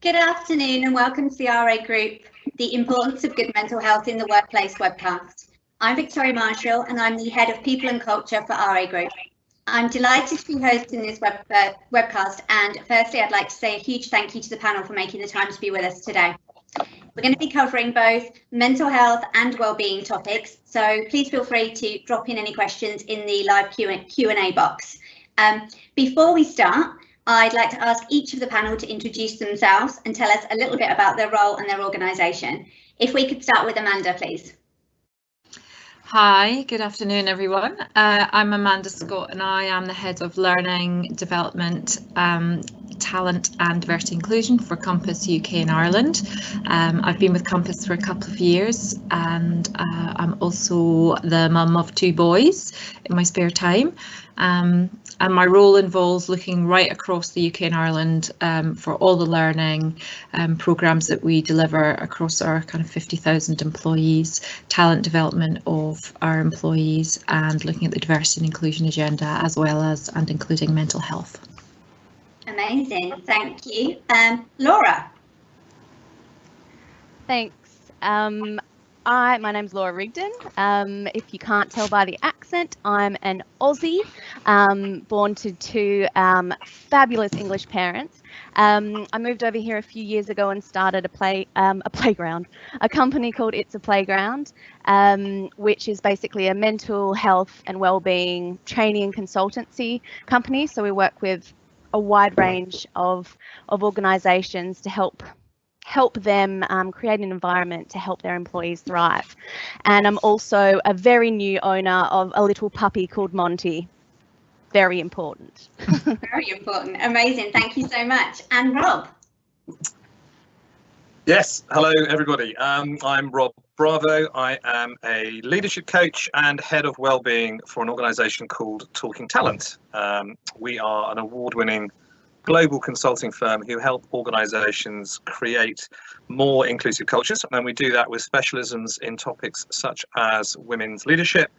Good afternoon and welcome to the RA Group, the Importance of Good Mental Health in the Workplace webcast. I'm Victoria Marshall and I'm the Head of People and Culture for RA Group. I'm delighted to be hosting this webcast, and firstly I'd like to say a huge thank you to the panel for making the time to be with us today. We're going to be covering both mental health and wellbeing topics, so please feel free to drop in any questions in the live Q&A box. Before we start, I'd like to ask each of the panel to introduce themselves and tell us a little bit about their role and their organisation. If we could start with Amanda, please. Hi, good afternoon everyone. I'm Amanda Scott and I am the Head of Learning, Development, Talent and Diversity Inclusion for Compass UK and Ireland. I've been with Compass for a couple of years and I'm also the mum of 2 boys in my spare time. And my role involves looking right across the UK and Ireland for all the learning programmes that we deliver across our kind of 50,000 employees, talent development of our employees and looking at the diversity and inclusion agenda as well as and including mental health. Amazing, thank you. Laura. Thanks. My name's Laura Rigden. If you can't tell by the accent, I'm an Aussie, born to 2 fabulous English parents. I moved over here a few years ago and started a company called It's a Playground, which is basically a mental health and wellbeing training and consultancy company. So we work with a wide range of organisations to help them create an environment to help their employees thrive. And I'm also a very new owner of a little puppy called Monty. Very important. Very important. Amazing. Thank you so much. And Rob. Yes. Hello, everybody. I'm Rob Bravo. I am a leadership coach and head of wellbeing for an organisation called Talking Talent. We are an award-winning global consulting firm who help organisations create more inclusive cultures, and we do that with specialisms in topics such as women's leadership,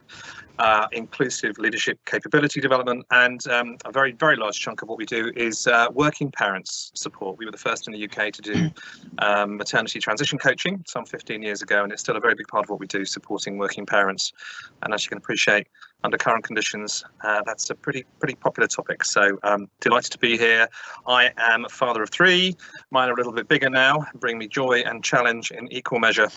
inclusive leadership capability development, and a very, very large chunk of what we do is working parents support. We were the first in the UK to do maternity transition coaching some 15 years ago, and it's still a very big part of what we do, supporting working parents. And as you can appreciate, under current conditions, that's a pretty popular topic. So delighted to be here. I am a father of 3. Mine are a little bit bigger now, bring me joy and challenge in equal measure.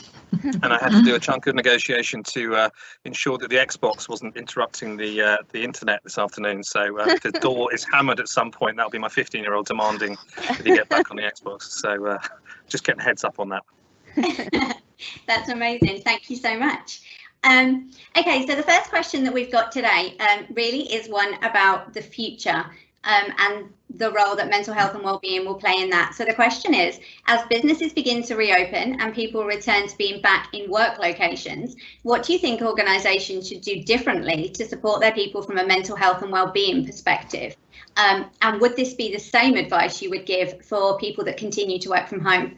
And I had to do a chunk of negotiation to ensure that the Xbox wasn't interrupting the internet this afternoon. So if the door is hammered at some point, that'll be my 15-year-old demanding that he get back on the Xbox. So just getting heads up on that. That's amazing. Thank you so much. Okay, so the first question that we've got today really is one about the future and the role that mental health and wellbeing will play in that. So the question is, as businesses begin to reopen and people return to being back in work locations, what do you think organisations should do differently to support their people from a mental health and wellbeing perspective? And would this be the same advice you would give for people that continue to work from home?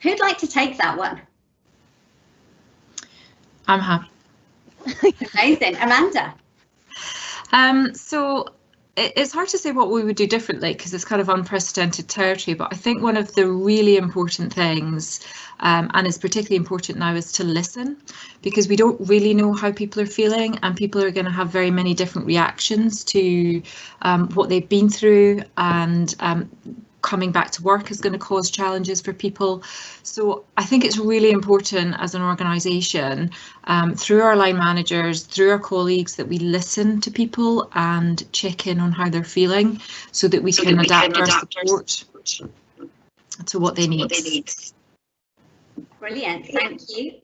Who'd like to take that one? I'm happy. Amazing. Amanda. So it's hard to say what we would do differently because it's kind of unprecedented territory, but I think one of the really important things, and is particularly important now, is to listen, because we don't really know how people are feeling and people are going to have very many different reactions to what they've been through, and coming back to work is going to cause challenges for people. So I think it's really important as an organisation, through our line managers, through our colleagues, that we listen to people and check in on how they're feeling so that we can adapt our support to what they need. Brilliant, thank you.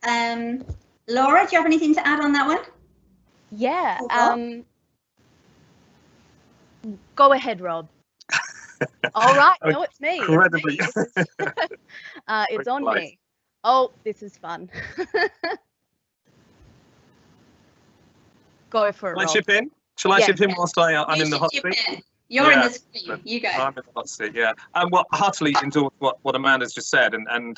Laura, do you have anything to add on that one? Yeah. Go ahead, Rob. All right, no, it's me. Incredibly. It's on me. Oh, this is fun. Go for it, Rob. Shall I chip in? Shall I chip in whilst I'm in the hot seat? You're in the seat. You go. I'm in the hot seat, yeah. Well, heartily endorse what Amanda's just said, and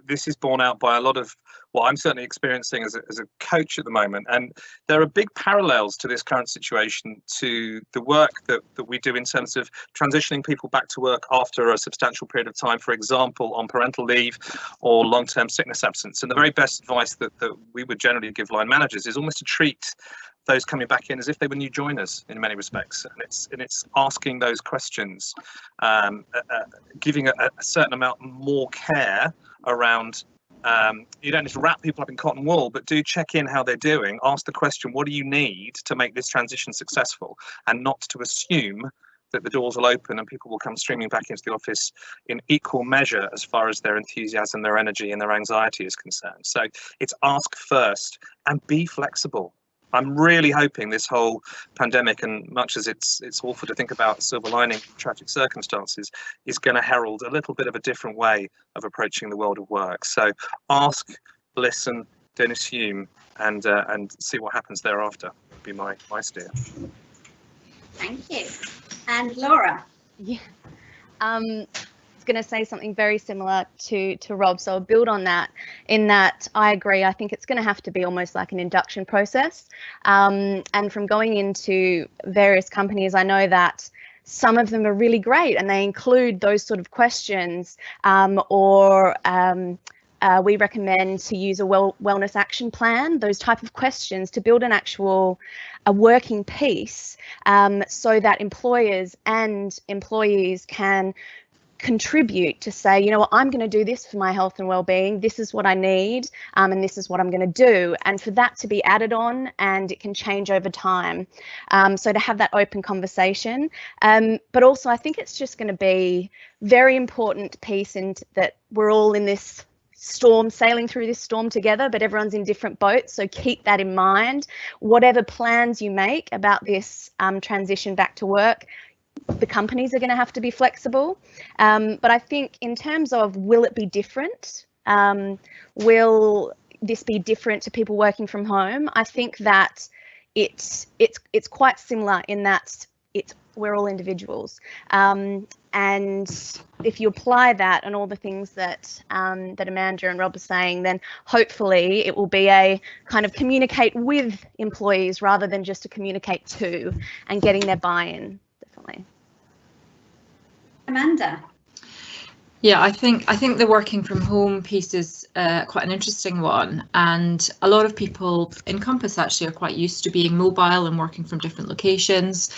this is borne out by a lot of what I'm certainly experiencing as a coach at the moment. And there are big parallels to this current situation to the work that we do in terms of transitioning people back to work after a substantial period of time, for example, on parental leave or long-term sickness absence. And the very best advice that we would generally give line managers is almost to treat those coming back in as if they were new joiners in many respects, and it's asking those questions, giving a certain amount more care around. You don't need to wrap people up in cotton wool, but do check in how they're doing. Ask the question, what do you need to make this transition successful, and not to assume that the doors will open and people will come streaming back into the office in equal measure as far as their enthusiasm, their energy and their anxiety is concerned. So it's ask first and be flexible. I'm really hoping this whole pandemic, and much as it's awful to think about silver lining tragic circumstances, is going to herald a little bit of a different way of approaching the world of work. So ask, listen, don't assume, and see what happens thereafter would be my steer. Thank you. And Laura? Yeah. Going to say something very similar to Rob, so I'll build on that. In that, I agree. I think it's going to have to be almost like an induction process. And from going into various companies, I know that some of them are really great and they include those sort of questions, we recommend to use a wellness action plan, those type of questions, to build a working piece, so that employers and employees can contribute to say, you know what, I'm going to do this for my health and well-being, this is what I need, and this is what I'm going to do, and for that to be added on, and it can change over time. So to have that open conversation, but also I think it's just going to be very important piece, in that we're all in this storm, sailing through this storm together, but everyone's in different boats, so keep that in mind. Whatever plans you make about this transition back to work, the companies are going to have to be flexible, but I think in terms of, will it be different? Will this be different to people working from home? I think that it's quite similar in that we're all individuals, and if you apply that and all the things that that Amanda and Rob are saying, then hopefully it will be a kind of communicate with employees rather than just to communicate to, and getting their buy-in. Definitely. Amanda? Yeah, I think the working from home piece is quite an interesting one, and a lot of people in Compass actually are quite used to being mobile and working from different locations,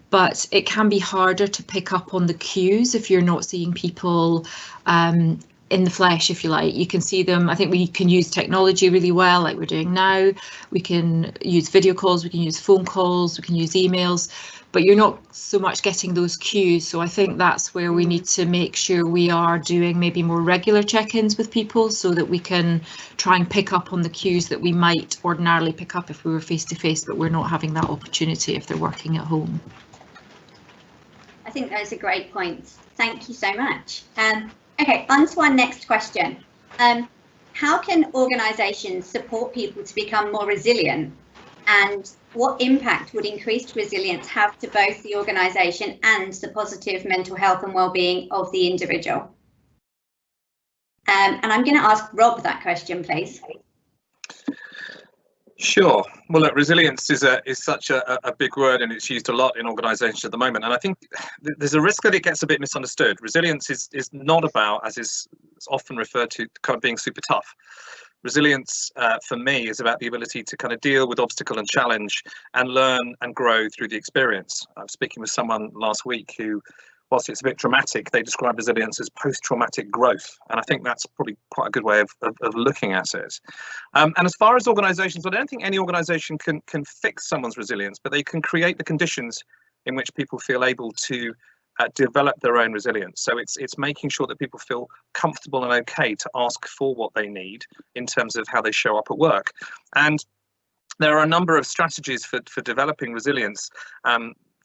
but it can be harder to pick up on the cues if you're not seeing people in the flesh, if you like. You can see them. I think we can use technology really well, like we're doing now. We can use video calls, we can use phone calls, we can use emails, but you're not so much getting those cues. So I think that's where we need to make sure we are doing maybe more regular check-ins with people, so that we can try and pick up on the cues that we might ordinarily pick up if we were face to face, but we're not having that opportunity if they're working at home. I think those are great points. Thank you so much. Okay, on to our next question. How can organisations support people to become more resilient, and what impact would increased resilience have to both the organisation and the positive mental health and well-being of the individual? And I'm going to ask Rob that question, please. Sure. Well, look, resilience is such a big word, and it's used a lot in organisations at the moment. And I think there's a risk that it gets a bit misunderstood. Resilience is not about, as is often referred to, kind of being super tough. Resilience for me is about the ability to kind of deal with obstacle and challenge and learn and grow through the experience. I was speaking with someone last week who, whilst it's a bit dramatic, they describe resilience as post-traumatic growth. And I think that's probably quite a good way of looking at it. And as far as organisations, I don't think any organisation can fix someone's resilience, but they can create the conditions in which people feel able to develop their own resilience. So it's making sure that people feel comfortable and okay to ask for what they need in terms of how they show up at work. And there are a number of strategies for developing resilience,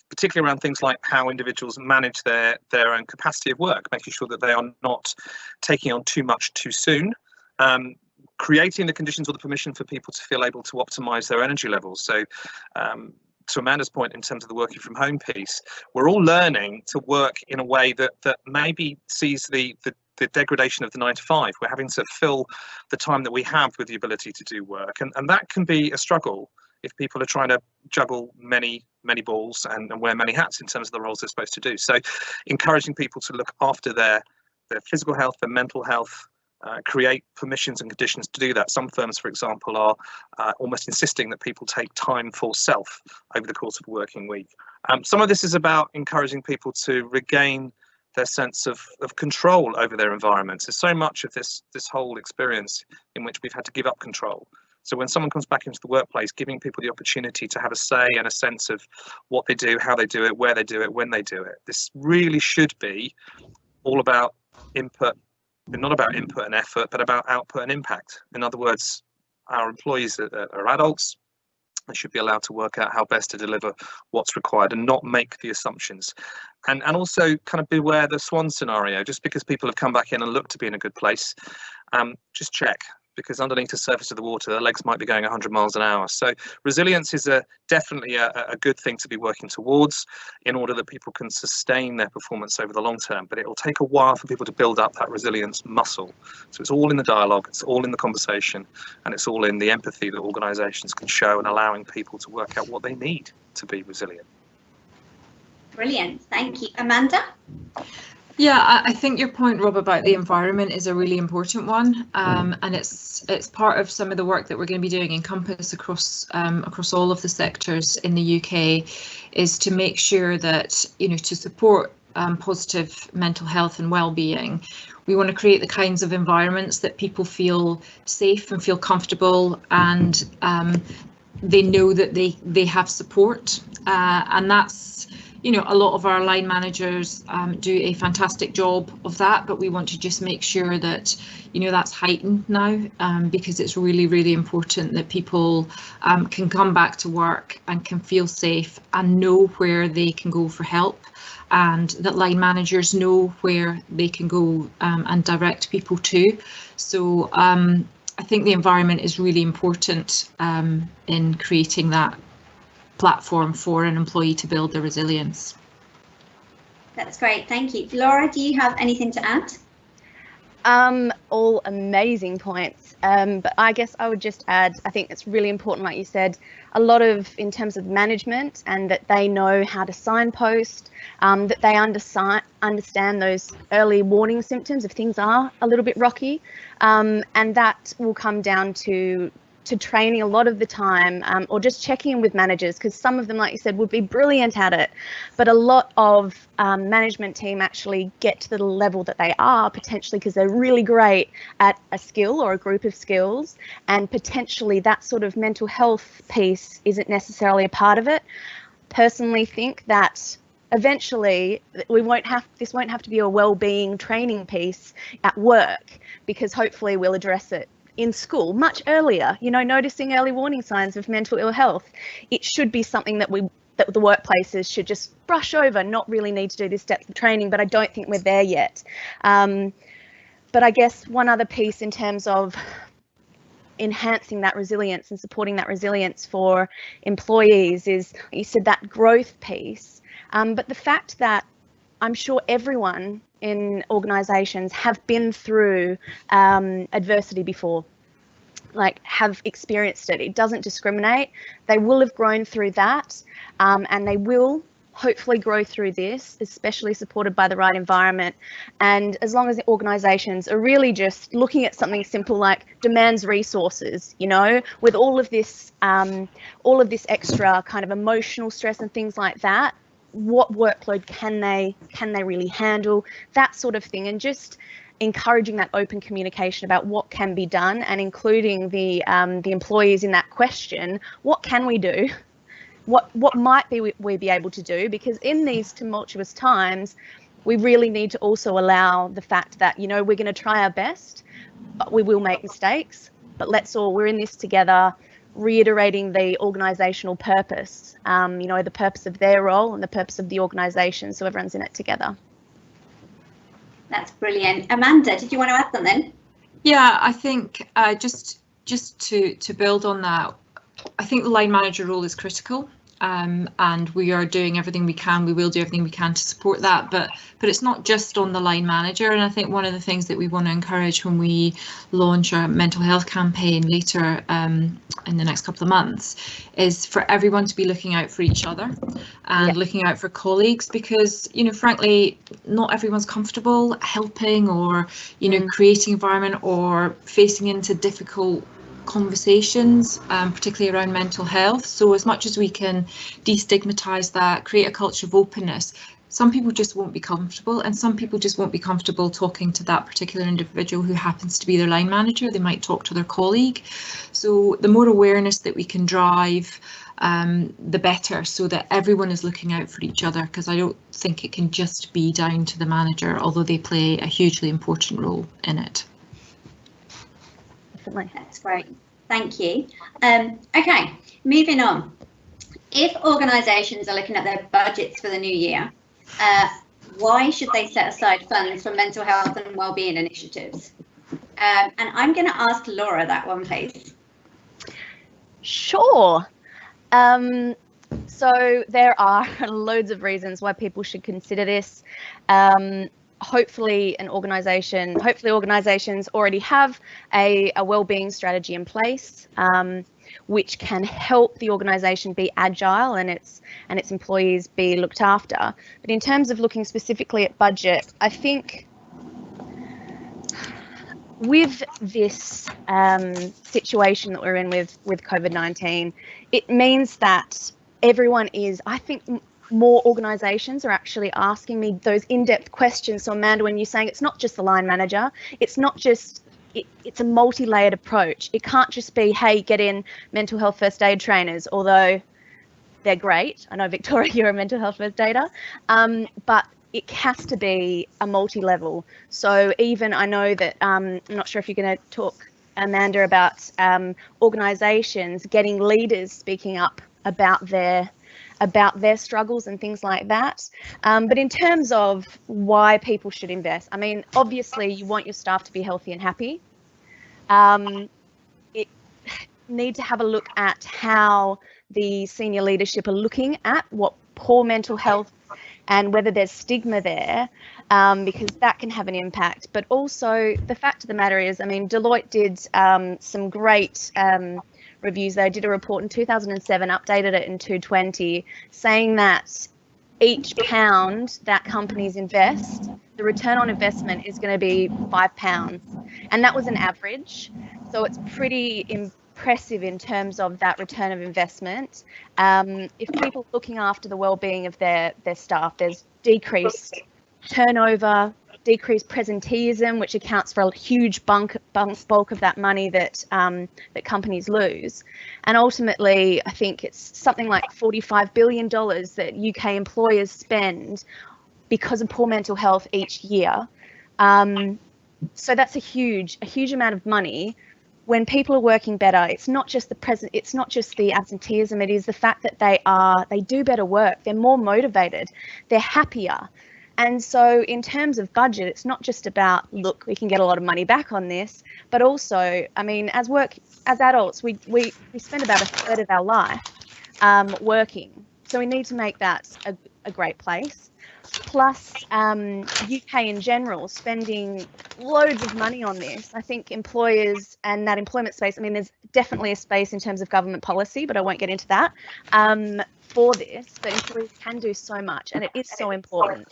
particularly around things like how individuals manage their own capacity of work, making sure that they are not taking on too much too soon, creating the conditions or the permission for people to feel able to optimize their energy levels. So to Amanda's point, in terms of the working from home piece, we're all learning to work in a way that maybe sees the the degradation of the 9 to 5. We're having to fill the time that we have with the ability to do work, and that can be a struggle if people are trying to juggle many balls and wear many hats in terms of the roles they're supposed to do. So encouraging people to look after their physical health, their mental health, create permissions and conditions to do that. Some firms, for example, are almost insisting that people take time for self over the course of a working week. Some of this is about encouraging people to regain their sense of control over their environments. There's so much of this whole experience in which we've had to give up control. So when someone comes back into the workplace, giving people the opportunity to have a say and a sense of what they do, how they do it, where they do it, when they do it. This really should be all about input, not about input and effort, but about output and impact. In other words, our employees are adults. They should be allowed to work out how best to deliver what's required and not make the assumptions. And also kind of beware the swan scenario. Just because people have come back in and look to be in a good place, just check, because underneath the surface of the water, their legs might be going 100 miles an hour. So resilience is definitely a good thing to be working towards in order that people can sustain their performance over the long term. But it will take a while for people to build up that resilience muscle. So it's all in the dialogue, it's all in the conversation, and it's all in the empathy that organisations can show and allowing people to work out what they need to be resilient. Brilliant, thank you. Amanda? Yeah, I think your point, Rob, about the environment is a really important one, and it's part of some of the work that we're going to be doing in Compass across all of the sectors in the UK, is to make sure that, you know, to support positive mental health and well-being, we want to create the kinds of environments that people feel safe and feel comfortable, and they know that they have support, and that's, you know, a lot of our line managers do a fantastic job of that, but we want to just make sure that, you know, that's heightened now, because it's really, really important that people can come back to work and can feel safe and know where they can go for help, and that line managers know where they can go and direct people to. So I think the environment is really important in creating that platform for an employee to build their resilience. That's great, thank you. Laura, do you have anything to add? All amazing points, but I guess I would just add, I think it's really important, like you said, a lot of in terms of management, and that they know how to signpost, that they understand those early warning symptoms if things are a little bit rocky, and that will come down to training a lot of the time, or just checking in with managers, because some of them, like you said, would be brilliant at it, but a lot of management team actually get to the level that they are potentially because they're really great at a skill or a group of skills, and potentially that sort of mental health piece isn't necessarily a part of it. Personally think that eventually this won't have to be a well-being training piece at work, because hopefully we'll address it in school much earlier, you know, noticing early warning signs of mental ill health. It should be something that the workplaces should just brush over, not really need to do this depth of training, but I don't think we're there yet. But I guess one other piece in terms of enhancing that resilience and supporting that resilience for employees is, you said, that growth piece, but the fact that I'm sure everyone in organisations have been through adversity before, like have experienced it. It doesn't discriminate. They will have grown through that, and they will hopefully grow through this, especially supported by the right environment. And as long as the organisations are really just looking at something simple like demands resources, you know, with all of this extra kind of emotional stress and things like that, what workload can they really handle, that sort of thing, and just encouraging that open communication about what can be done, and including the employees in that question. What can we do? What might we be able to do? Because in these tumultuous times, we really need to also allow the fact that, you know, we're going to try our best, but we will make mistakes. But we're in this together, reiterating the organisational purpose, you know, the purpose of their role and the purpose of the organisation, so everyone's in it together. That's brilliant. Amanda, did you want to add something? Yeah, I think just to build on that, I think the line manager role is critical. and we are doing everything we can. We will do everything we can to support that, but it's not just on the line manager. And I think one of the things that we want to encourage when we launch our mental health campaign later in the next couple of months is for everyone to be looking out for each other and looking out for colleagues, because, you know, frankly, not everyone's comfortable helping or, you know, creating environment or facing into difficult conversations, particularly around mental health. So as much as we can destigmatize that, create a culture of openness, some people just won't be comfortable, and some people just won't be comfortable talking to that particular individual who happens to be their line manager. They might talk to their colleague. So the more awareness that we can drive, the better, so that everyone is looking out for each other, because I don't think it can just be down to the manager, although they play a hugely important role in it. That's great. Thank you. Okay, moving on. If organisations are looking at their budgets for the new year, why should they set aside funds for mental health and wellbeing initiatives? And I'm going to ask Laura that one, please. Sure. So there are loads of reasons why people should consider this. Hopefully organisations already have a wellbeing strategy in place, which can help the organisation be agile and its employees be looked after. But in terms of looking specifically at budget, I think with this situation that we're in with COVID-19, it means that everyone is, I think, more organisations are actually asking me those in-depth questions. So Amanda, when you're saying it's not just the line manager, it's not just, it's a multi-layered approach. It can't just be, hey, get in mental health first aid trainers, although they're great. I know, Victoria, you're a mental health first aider, but it has to be a multi-level. So even, I know that, I'm not sure if you're going to talk, Amanda, about organisations getting leaders speaking up about their struggles and things like that. But in terms of why people should invest, I mean, obviously you want your staff to be healthy and happy. It need to have a look at how the senior leadership are looking at what poor mental health and whether there's stigma there, because that can have an impact. But also the fact of the matter is, I mean, Deloitte did some great reviews. They did a report in 2007, updated it in 2020, saying that each pound that companies invest, the return on investment is going to be £5, and that was an average. So it's pretty impressive in terms of that return of investment. If people are looking after the well-being of their staff, there's decreased turnover, decreased presenteeism, which accounts for a huge bulk of that money that that companies lose. And ultimately, I think it's something like $45 billion that UK employers spend because of poor mental health each year. So that's a huge amount of money. When people are working better, it's not just the absenteeism, it is the fact that they do better work, they're more motivated, they're happier. And so in terms of budget, it's not just about, look, we can get a lot of money back on this, but also, I mean, as adults, we spend about a third of our life working. So we need to make that a great place. Plus, UK in general spending loads of money on this. I think employers and that employment space, I mean, there's definitely a space in terms of government policy, but I won't get into that for this, but employers can do so much and it is so important.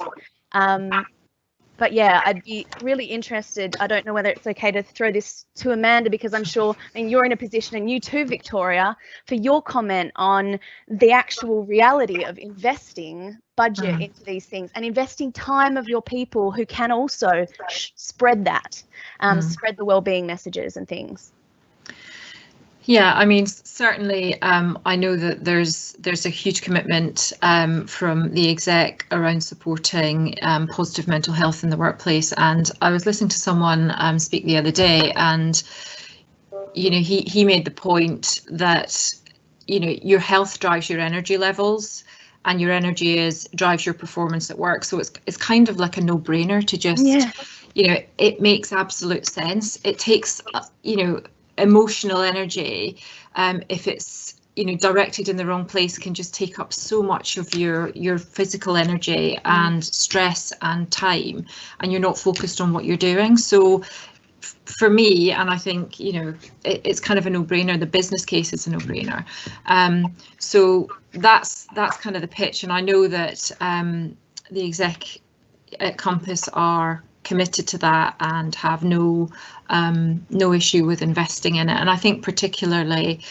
But yeah, I'd be really interested. I don't know whether it's okay to throw this to Amanda, because I'm sure, I mean, you're in a position, and you too, Victoria, for your comment on the actual reality of investing budget into these things and investing time of your people who can also spread that, spread the wellbeing messages and things. Yeah, I mean, certainly, I know that there's a huge commitment from the exec around supporting positive mental health in the workplace. And I was listening to someone speak the other day, and you know, he made the point that, you know, your health drives your energy levels, and your energy drives your performance at work. So it's kind of like a no-brainer to just, you know, it makes absolute sense. It takes, you know, emotional energy if it's you know, directed in the wrong place can just take up so much of your physical energy and stress and time, and you're not focused on what you're doing. So for me, and I think, you know, it's kind of a no-brainer, the business case is a no-brainer. So that's kind of the pitch, and I know that the exec at Compass are committed to that and have no issue with investing in it. And I think particularly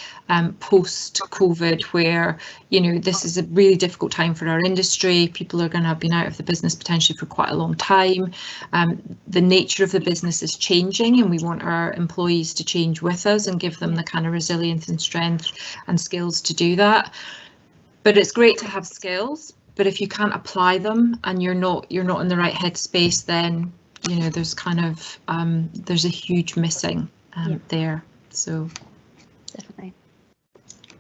post-COVID, where, you know, this is a really difficult time for our industry. People are going to have been out of the business potentially for quite a long time. The nature of the business is changing, and we want our employees to change with us and give them the kind of resilience and strength and skills to do that. But it's great to have skills, but if you can't apply them and you're not in the right headspace, then, you know, there's kind of there's a huge missing there. So Definitely.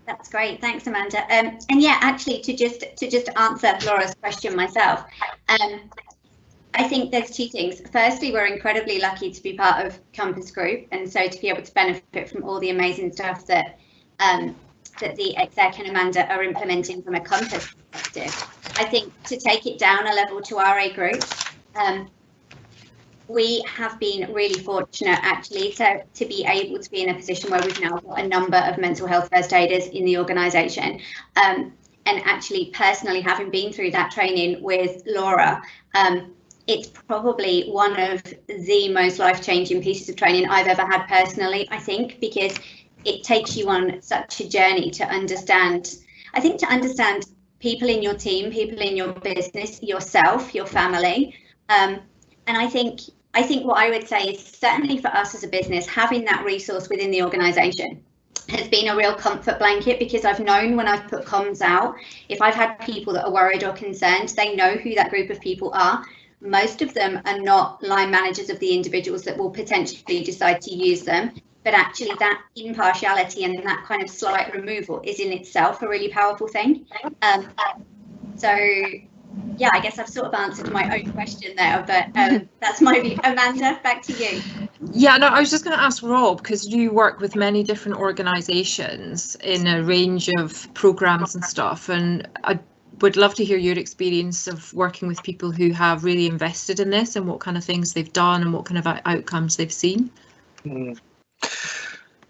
That's great, thanks, Amanda. And yeah, actually, to just answer Laura's question myself, I think there's two things. Firstly, we're incredibly lucky to be part of Compass Group, and so to be able to benefit from all the amazing stuff that that the exec and Amanda are implementing from a Compass perspective. I think to take it down a level to RA Group, we have been really fortunate actually to be able to be in a position where we've now got a number of mental health first aiders in the organisation. And actually, personally, having been through that training with Laura, it's probably one of the most life-changing pieces of training I've ever had personally, I think, because it takes you on such a journey to understand, I think, to understand people in your team, people in your business, yourself, your family. And I think what I would say is, certainly for us as a business, having that resource within the organisation has been a real comfort blanket, because I've known when I've put comms out, if I've had people that are worried or concerned, they know who that group of people are. Most of them are not line managers of the individuals that will potentially decide to use them, but actually that impartiality and that kind of slight removal is in itself a really powerful thing. So yeah, I guess I've sort of answered my own question there, but that's my view. Amanda, back to you. Yeah, no, I was just going to ask Rob, because you work with many different organisations in a range of programmes and stuff, and I would love to hear your experience of working with people who have really invested in this and what kind of things they've done and what kind of outcomes they've seen.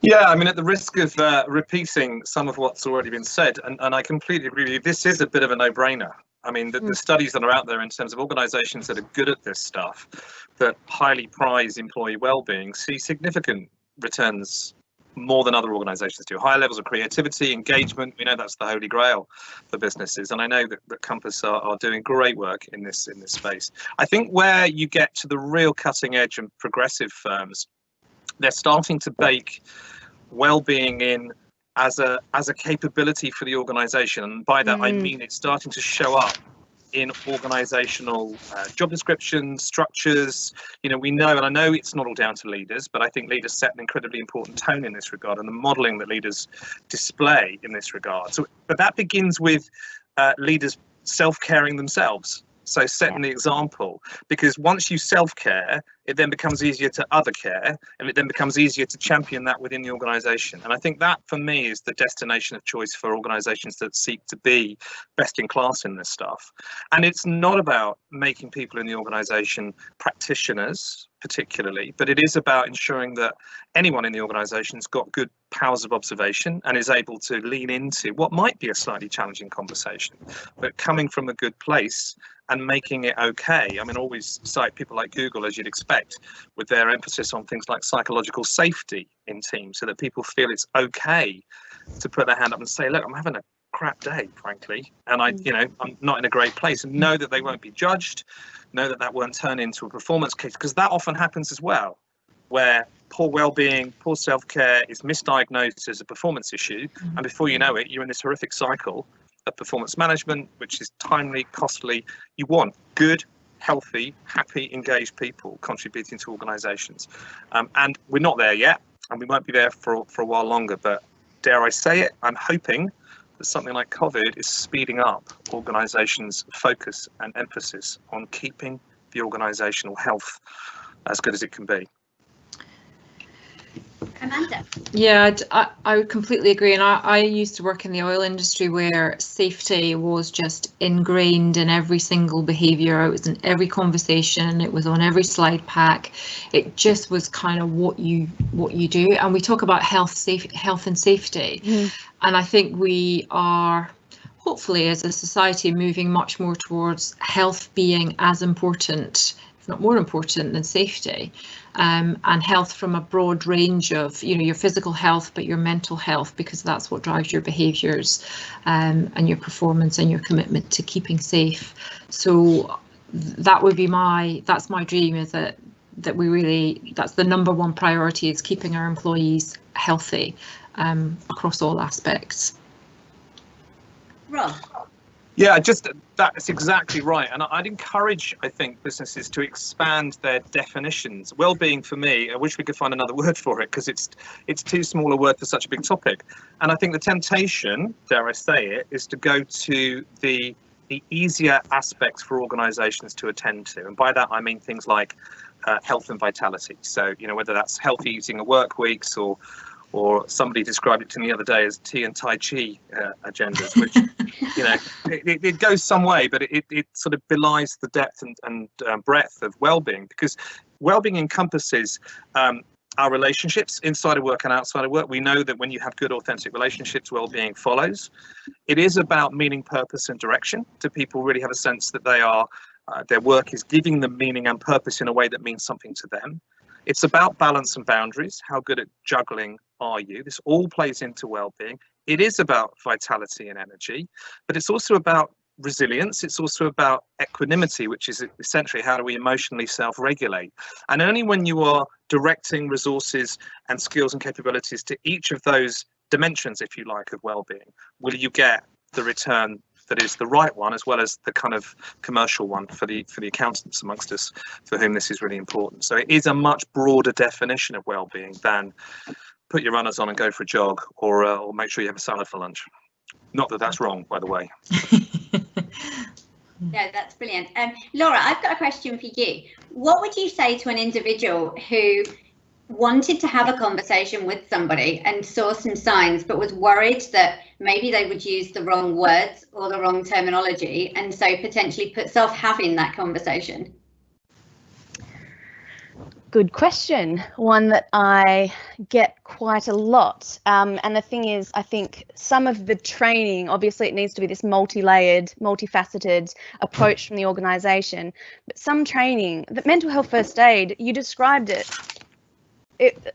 Yeah, I mean, at the risk of repeating some of what's already been said, and I completely agree with you, this is a bit of a no-brainer. I mean, the studies that are out there in terms of organisations that are good at this stuff, that highly prize employee well-being, see significant returns more than other organisations do. Higher levels of creativity, engagement, we know that's the holy grail for businesses. And I know that Compass are doing great work in this space. I think where you get to the real cutting edge and progressive firms, they're starting to bake well-being in as a capability for the organisation, and by that I mean it's starting to show up in organisational job descriptions, structures. You know, we know, and I know it's not all down to leaders, but I think leaders set an incredibly important tone in this regard, and the modelling that leaders display in this regard. So, but that begins with leaders self-caring themselves. So setting the example, because once you self-care, it then becomes easier to other care, and it then becomes easier to champion that within the organisation. And I think that, for me, is the destination of choice for organisations that seek to be best in class in this stuff. And it's not about making people in the organisation practitioners, particularly, but it is about ensuring that anyone in the organisation's got good powers of observation and is able to lean into what might be a slightly challenging conversation, but coming from a good place and making it okay. I mean, always cite people like Google, as you'd expect, with their emphasis on things like psychological safety in teams, so that people feel it's okay to put their hand up and say, look, I'm having a crap day, frankly, and I'm not in a great place, and know that they won't be judged, know that that won't turn into a performance case, because that often happens as well, where poor well-being, poor self-care is misdiagnosed as a performance issue, and before you know it, you're in this horrific cycle of performance management, which is timely, costly. You want good, healthy, happy, engaged people contributing to organisations, and we're not there yet, and we won't be there for a while longer, but dare I say it, I'm hoping that something like COVID is speeding up organisations' focus and emphasis on keeping the organisational health as good as it can be. Amanda? Yeah, I would completely agree. And I used to work in the oil industry where safety was just ingrained in every single behaviour. It was in every conversation. It was on every slide pack. It just was kind of what you do. And we talk about health and safety. And I think we are, hopefully, as a society, moving much more towards health being as important, if not more important, than safety. And health from a broad range of, your physical health, but your mental health, because that's what drives your behaviours and your performance and your commitment to keeping safe. So that would be that's my dream, is that we really, that's the number one priority, is keeping our employees healthy across all aspects. Rob? Yeah, that's exactly right. And I'd encourage, I think, businesses to expand their definitions. Well-being, for me, I wish we could find another word for it, because it's too small a word for such a big topic. And I think the temptation, dare I say it, is to go to the easier aspects for organisations to attend to. And by that, I mean things like health and vitality. So, whether that's healthy eating at work weeks, or somebody described it to me the other day as tea and Tai Chi agendas, which, it goes some way, but it sort of belies the depth and breadth of well-being, because well-being encompasses our relationships inside of work and outside of work. We know that when you have good, authentic relationships, well-being follows. It is about meaning, purpose, and direction. Do people really have a sense that their work is giving them meaning and purpose in a way that means something to them? It's about balance and boundaries. How good at juggling are you? This all plays into well-being. It is about vitality and energy, but it's also about resilience. It's also about equanimity, which is essentially how do we emotionally self-regulate. And only when you are directing resources and skills and capabilities to each of those dimensions, if you like, of well-being, will you get the return that is the right one, as well as the kind of commercial one for the accountants amongst us, for whom this is really important. So it is a much broader definition of well-being than put your runners on and go for a jog, or make sure you have a salad for lunch. Not that that's wrong, by the way. Yeah, that's brilliant. Laura, I've got a question for you. What would you say to an individual who wanted to have a conversation with somebody and saw some signs, but was worried that maybe they would use the wrong words or the wrong terminology, and so potentially puts off having that conversation? Good question. One that I get quite a lot. And the thing is, I think some of the training, obviously it needs to be this multi-layered, multifaceted approach from the organisation, but some training, the mental health first aid, you described it.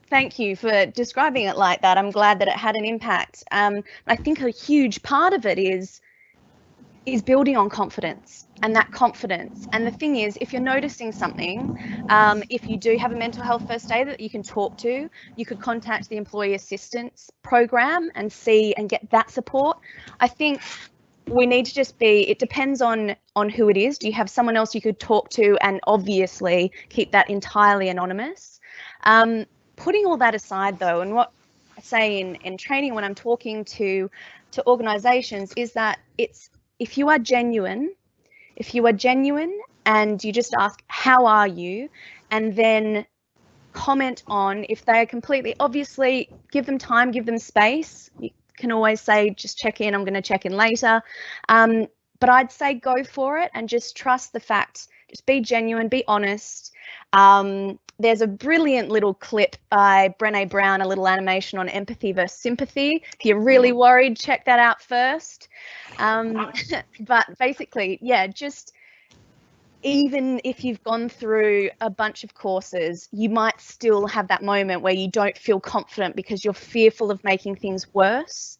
Thank you for describing it like that. I'm glad that it had an impact. I think a huge part of it is building on confidence, and that confidence. And the thing is, if you're noticing something, if you do have a mental health first aid that you can talk to, you could contact the employee assistance program and see and get that support. I think we need to just it depends on who it is. Do you have someone else you could talk to, and obviously keep that entirely anonymous? Putting all that aside though, and what I say in training when I'm talking to organizations is that if you are genuine and you just ask, how are you? And then comment on if they are completely, obviously give them time, give them space. You can always say, just check in, I'm going to check in later. But I'd say go for it and just trust the facts. Just be genuine, be honest. There's a brilliant little clip by Brené Brown, a little animation on empathy versus sympathy. If you're really worried, check that out first. But basically, yeah, just even if you've gone through a bunch of courses, you might still have that moment where you don't feel confident because you're fearful of making things worse.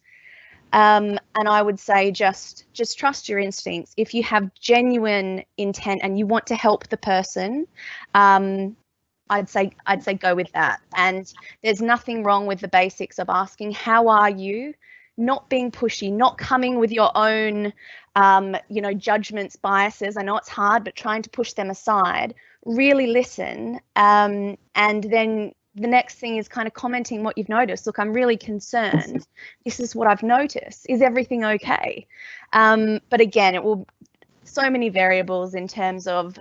And I would say just trust your instincts. If you have genuine intent and you want to help the person, I'd say go with that. And there's nothing wrong with the basics of asking, how are you? Not being pushy, not coming with your own, judgments, biases. I know it's hard, but trying to push them aside. Really listen. And then the next thing is kind of commenting what you've noticed. Look, I'm really concerned. This is what I've noticed. Is everything okay? But again, it will so many variables in terms of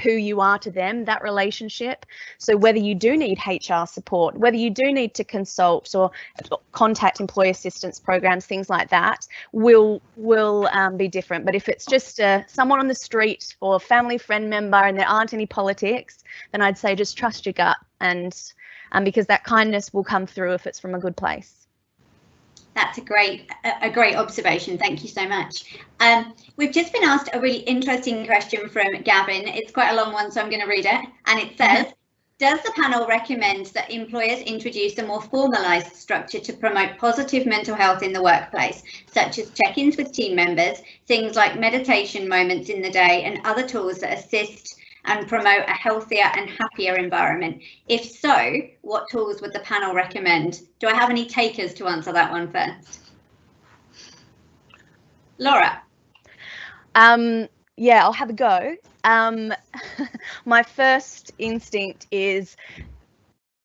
who you are to them, that relationship. So whether you do need HR support, whether you do need to consult or contact employee assistance programs, things like that will be different. But if it's just someone on the street or a family friend member and there aren't any politics, then I'd say just trust your gut, and because that kindness will come through if it's from a good place. That's a great observation. Thank you so much. We've just been asked a really interesting question from Gavin. It's quite a long one, so I'm going to read it. And it says, does the panel recommend that employers introduce a more formalised structure to promote positive mental health in the workplace, such as check-ins with team members, things like meditation moments in the day, and other tools that assist and promote a healthier and happier environment? If so, what tools would the panel recommend? Do I have any takers to answer that one first? Laura? Yeah, I'll have a go. My first instinct is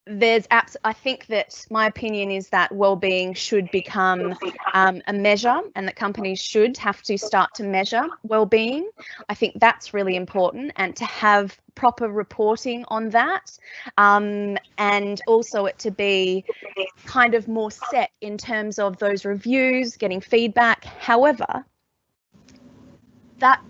I think that my opinion is that wellbeing should become a measure, and that companies should have to start to measure wellbeing. I think that's really important, and to have proper reporting on that, and also it to be kind of more set in terms of those reviews, getting feedback. However, that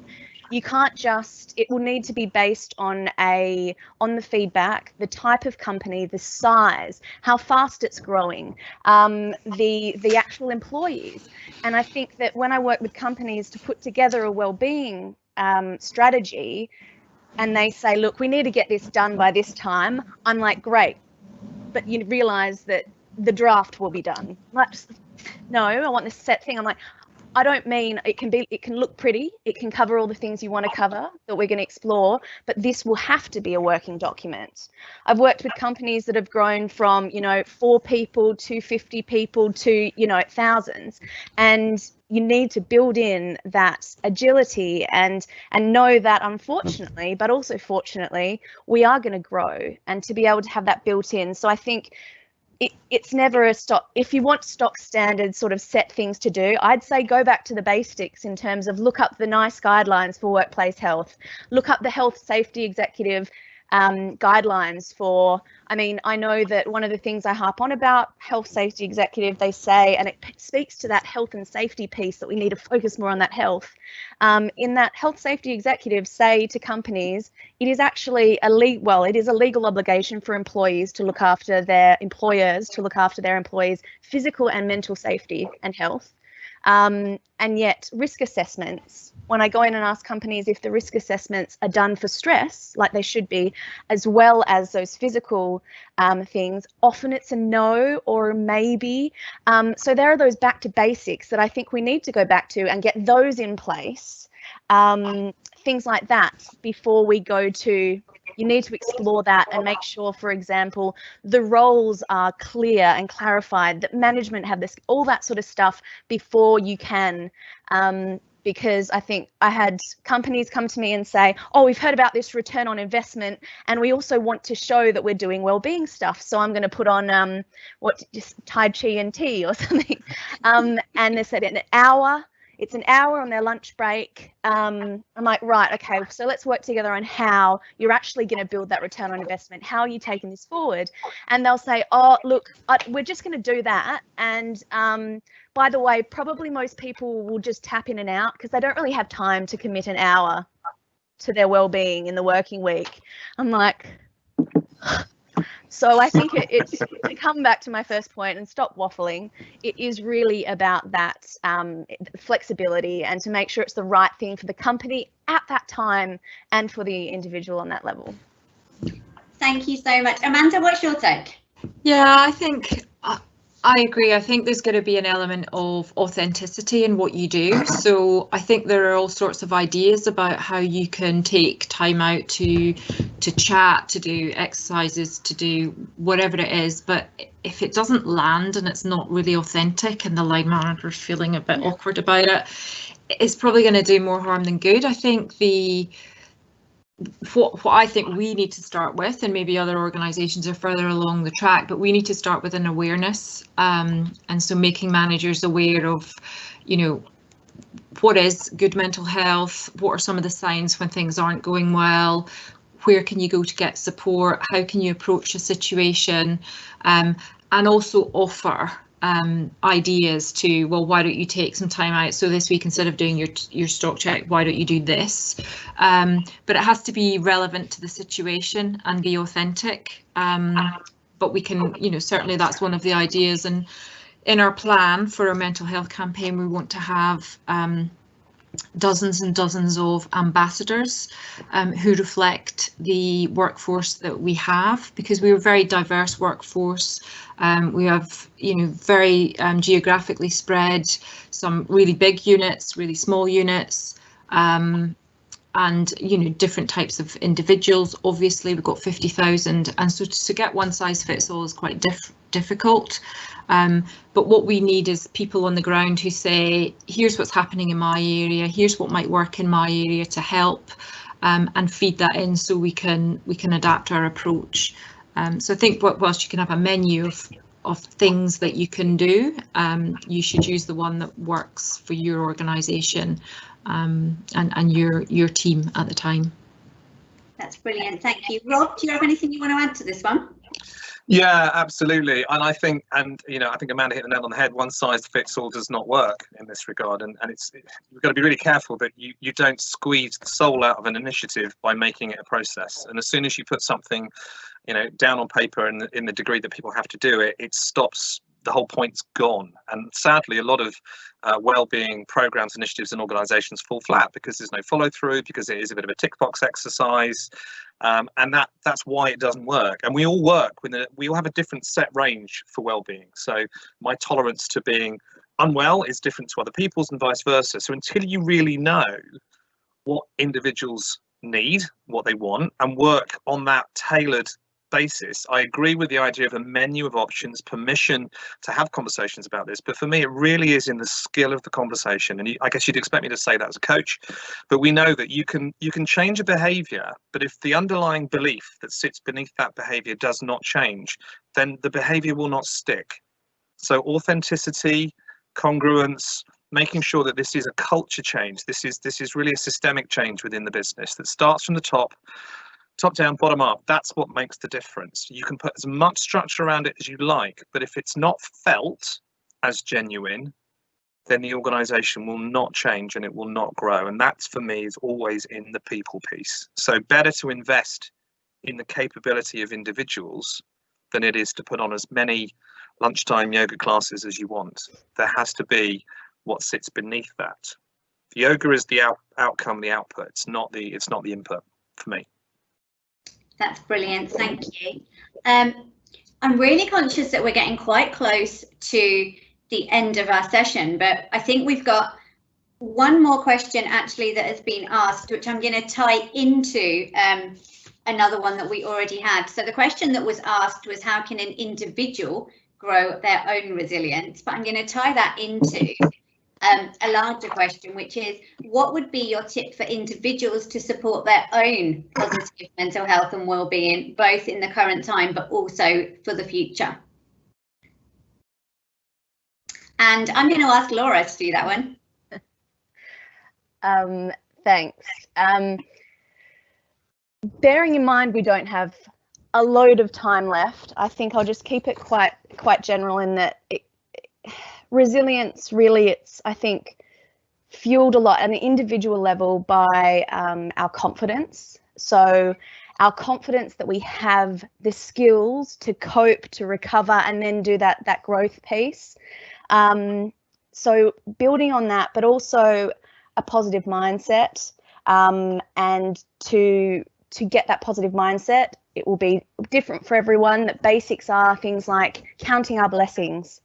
you can't just, it will need to be based on the feedback, the type of company, the size, how fast it's growing, the actual employees. And I think that when I work with companies to put together a wellbeing strategy, and they say, look, we need to get this done by this time, I'm like, great, but you realise that the draft will be done. Like, no, I want this set thing. I'm like, I don't mean it can look pretty, it can cover all the things you want to cover that we're going to explore, but this will have to be a working document. I've worked with companies that have grown from, 4 people to 50 people to, thousands, and you need to build in that agility and know that, unfortunately, but also fortunately, we are going to grow, and to be able to have that built in. So I think it's never a stop. If you want stock standard sort of set things to do, I'd say go back to the basics in terms of look up the NICE guidelines for workplace health, look up the health safety executive guidelines for, I know that one of the things I harp on about health safety executive, they say, and it speaks to that health and safety piece, that we need to focus more on that health. In that health safety executive say to companies, it is actually it is a legal obligation for employees to look after their employers, to look after their employees' physical and mental safety and health. And yet risk assessments, when I go in and ask companies if the risk assessments are done for stress, like they should be, as well as those physical things, often it's a no or a maybe. So there are those back to basics that I think we need to go back to and get those in place, things like that, before we go to, you need to explore that and make sure, for example, the roles are clear and clarified, that management have this, all that sort of stuff before you can. Because I think I had companies come to me and say, oh, we've heard about this return on investment, and we also want to show that we're doing wellbeing stuff. So I'm going to put on just Tai Chi and tea or something. And they said it's an hour on their lunch break. I'm like, right, okay, so let's work together on how you're actually going to build that return on investment. How are you taking this forward? And they'll say, oh, look, we're just going to do that. And by the way, probably most people will just tap in and out because they don't really have time to commit an hour to their well-being in the working week. I'm like, so I think it's to come back to my first point and stop waffling. It is really about that flexibility, and to make sure it's the right thing for the company at that time and for the individual on that level. Thank you so much. Amanda, what's your take? Yeah, I think I agree. I think there's going to be an element of authenticity in what you do. So I think there are all sorts of ideas about how you can take time out to chat, to do exercises, to do whatever it is. But if it doesn't land and it's not really authentic and the line manager's feeling a bit awkward about it, it's probably going to do more harm than good. I think what I think we need to start with, and maybe other organisations are further along the track, but we need to start with an awareness, and so making managers aware of, what is good mental health, what are some of the signs when things aren't going well, where can you go to get support, how can you approach a situation, and also offer ideas to, well, why don't you take some time out? So this week, instead of doing your stock check, why don't you do this? But it has to be relevant to the situation and be authentic. But we can, you know, certainly that's one of the ideas. And in our plan for our mental health campaign, we want to have dozens and dozens of ambassadors who reflect the workforce that we have, because we're a very diverse workforce. We have, you know, very geographically spread, some really big units, really small units, and, you know, different types of individuals. Obviously, we've got 50,000, and so to get one size fits all is quite difficult. But what we need is people on the ground who say, here's what's happening in my area, here's what might work in my area to help, and feed that in so we can adapt our approach. So I think whilst you can have a menu of things that you can do, you should use the one that works for your organisation and your team at the time. That's brilliant, thank you. Rob, do you have anything you want to add to this one? Yeah, absolutely. And I think, you know, I think Amanda hit the nail on the head. One size fits all does not work in this regard. And we've got to be really careful that you don't squeeze the soul out of an initiative by making it a process. And as soon as you put something, you know, down on paper in the degree that people have to do it, it stops. The whole point's gone. And sadly, a lot of wellbeing programs, initiatives and organisations fall flat because there's no follow through, because it is a bit of a tick box exercise. And that's why it doesn't work. And we all work we all have a different set range for well-being. So my tolerance to being unwell is different to other people's and vice versa. So until you really know what individuals need, what they want, and work on that tailored basis, I agree with the idea of a menu of options, permission to have conversations about this. But for me, it really is in the skill of the conversation. And I guess you'd expect me to say that as a coach, but we know that you can change a behavior, but if the underlying belief that sits beneath that behavior does not change, then the behavior will not stick. So authenticity, congruence, making sure that this is a culture change. This is really a systemic change within the business that starts from the top down, bottom up. That's what makes the difference. You can put as much structure around it as you like, but if it's not felt as genuine, then the organization will not change and it will not grow. And that's, for me, is always in the people piece. So better to invest in the capability of individuals than it is to put on as many lunchtime yoga classes as you want. There has to be what sits beneath that. The yoga is the outcome, the output. It's not the input for me. That's brilliant, thank you. I'm really conscious that we're getting quite close to the end of our session, but I think we've got one more question actually that has been asked, which I'm going to tie into another one that we already had. So the question that was asked was, how can an individual grow their own resilience? But I'm going to tie that into a larger question, which is, what would be your tip for individuals to support their own positive mental health and well-being, both in the current time but also for the future? And I'm going to ask Laura to do that one. Thanks. Bearing in mind we don't have a load of time left, I think I'll just keep it quite general in that resilience really, it's, I think, fueled a lot at an individual level by our confidence. So our confidence that we have the skills to cope, to recover, and then do that growth piece. So building on that, but also a positive mindset, and to get that positive mindset, it will be different for everyone. The basics are things like counting our blessings,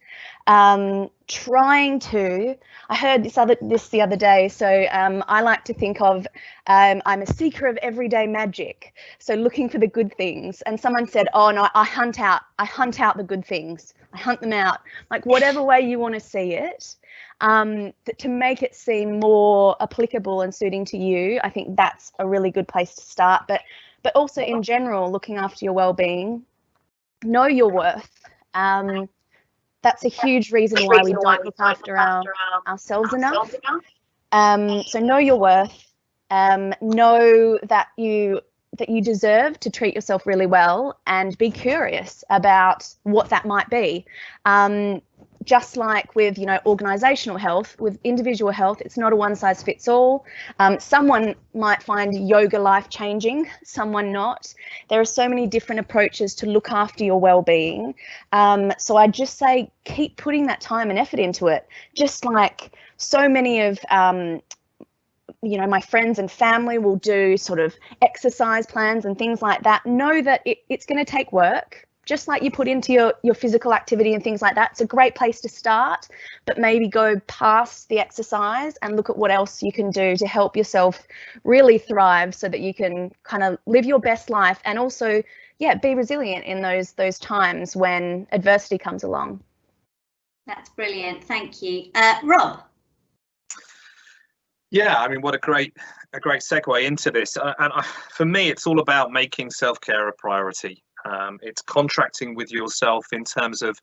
trying to, I heard this the other day, so I like to think of, I'm a seeker of everyday magic, so looking for the good things. And someone said, oh no, I hunt out the good things, I hunt them out, like whatever way you want to see it, to make it seem more applicable and suiting to you. I think that's a really good place to start. But also in general, looking after your well-being, know your worth. That's a huge reason why we don't look after ourselves enough. So know your worth. Know that that you deserve to treat yourself really well, and be curious about what that might be. Just like with, organizational health, with individual health, it's not a one size fits all. Someone might find yoga life-changing, someone not. There are so many different approaches to look after your well-being. So I just say, keep putting that time and effort into it. Just like so many of, my friends and family will do sort of exercise plans and things like that. Know that it's going to take work. Just like you put into your physical activity and things like that. It's a great place to start, but maybe go past the exercise and look at what else you can do to help yourself really thrive, so that you can kind of live your best life, and also, be resilient in those times when adversity comes along. That's brilliant. Thank you. Rob? Yeah, I mean, what a great segue into this. For me, it's all about making self-care a priority. It's contracting with yourself in terms of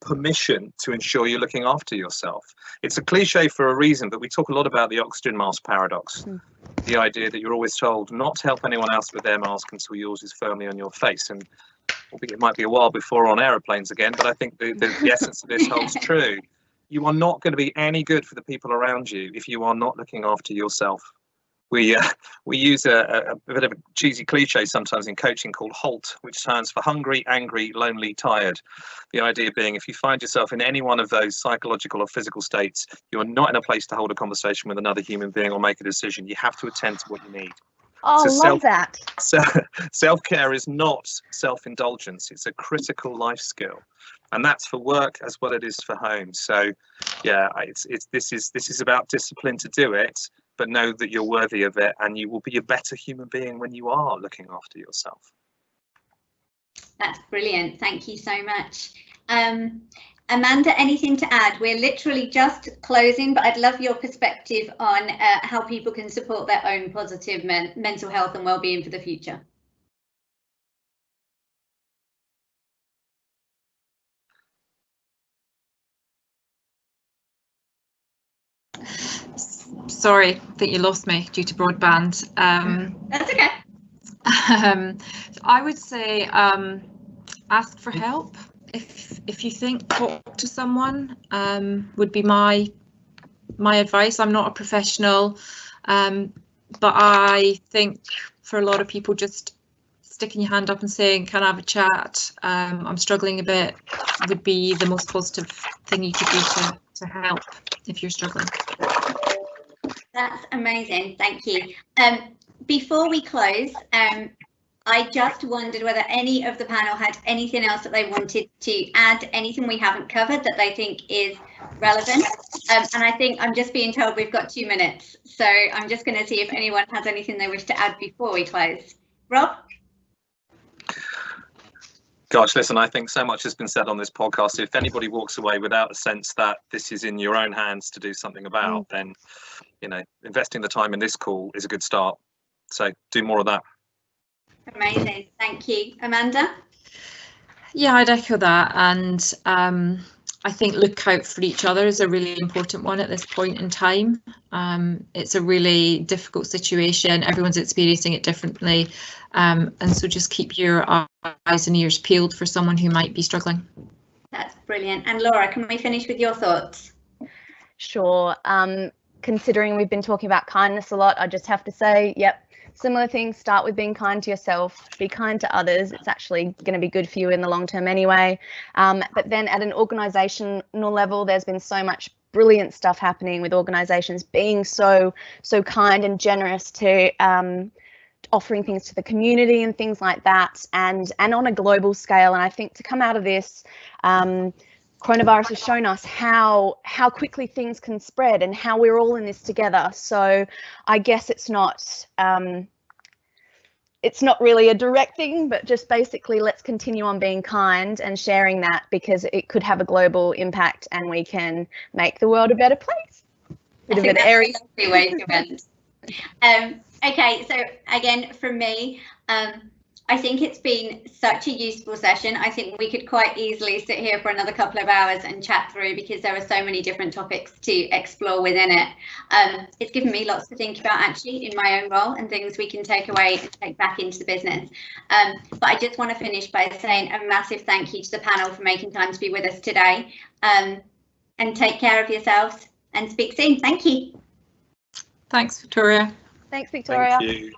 permission to ensure you're looking after yourself. It's a cliche for a reason, but we talk a lot about the oxygen mask paradox. The idea that you're always told not to help anyone else with their mask until yours is firmly on your face. And it might be a while before we're on aeroplanes again, but I think the essence of this holds true. You are not going to be any good for the people around you if you are not looking after yourself. We use a bit of a cheesy cliche sometimes in coaching called HALT, which stands for hungry, angry, lonely, tired. The idea being, if you find yourself in any one of those psychological or physical states, you are not in a place to hold a conversation with another human being or make a decision. You have to attend to what you need. Oh, So love that. Self-care is not self-indulgence. It's a critical life skill. And that's for work as well as it is for home. So yeah, this is about discipline to do it, but know that you're worthy of it, and you will be a better human being when you are looking after yourself. That's brilliant. Thank you so much. Amanda, anything to add? We're literally just closing, but I'd love your perspective on how people can support their own positive mental health and well-being for the future. Sorry that you lost me due to broadband. That's okay. I would say ask for help. If you think talk to someone would be my advice. I'm not a professional, but I think for a lot of people, just sticking your hand up and saying, can I have a chat? I'm struggling a bit, would be the most positive thing you could do to help if you're struggling. That's amazing. Thank you. Before we close, I just wondered whether any of the panel had anything else that they wanted to add, anything we haven't covered that they think is relevant. And I think I'm just being told we've got 2 minutes. So I'm just going to see if anyone has anything they wish to add before we close. Rob? Gosh, listen, I think so much has been said on this podcast. If anybody walks away without a sense that this is in your own hands to do something about, then, investing the time in this call is a good start. So do more of that. Amazing. Thank you. Amanda? Yeah, I'd echo that. And I think look out for each other is a really important one at this point in time. It's a really difficult situation. Everyone's experiencing it differently. And so just keep your eyes and ears peeled for someone who might be struggling. That's brilliant. And Laura, can we finish with your thoughts? Sure. Considering we've been talking about kindness a lot, I just have to say, yep, similar things. Start with being kind to yourself, be kind to others. It's actually going to be good for you in the long term anyway. But then at an organizational level, there's been so much brilliant stuff happening with organizations being so kind and generous to offering things to the community and things like that, and on a global scale. And I think to come out of this, coronavirus has shown us how quickly things can spread and how we're all in this together. So I guess it's not really a direct thing, but just basically let's continue on being kind and sharing that, because it could have a global impact and we can make the world a better place. I think that's a lovely way to end. Okay, so again, from me, I think it's been such a useful session. I think we could quite easily sit here for another couple of hours and chat through, because there are so many different topics to explore within it. It's given me lots to think about actually in my own role, and things we can take away and take back into the business. But I just want to finish by saying a massive thank you to the panel for making time to be with us today. And take care of yourselves and speak soon. Thank you. Thanks, Victoria. Thanks, Victoria. Thank you.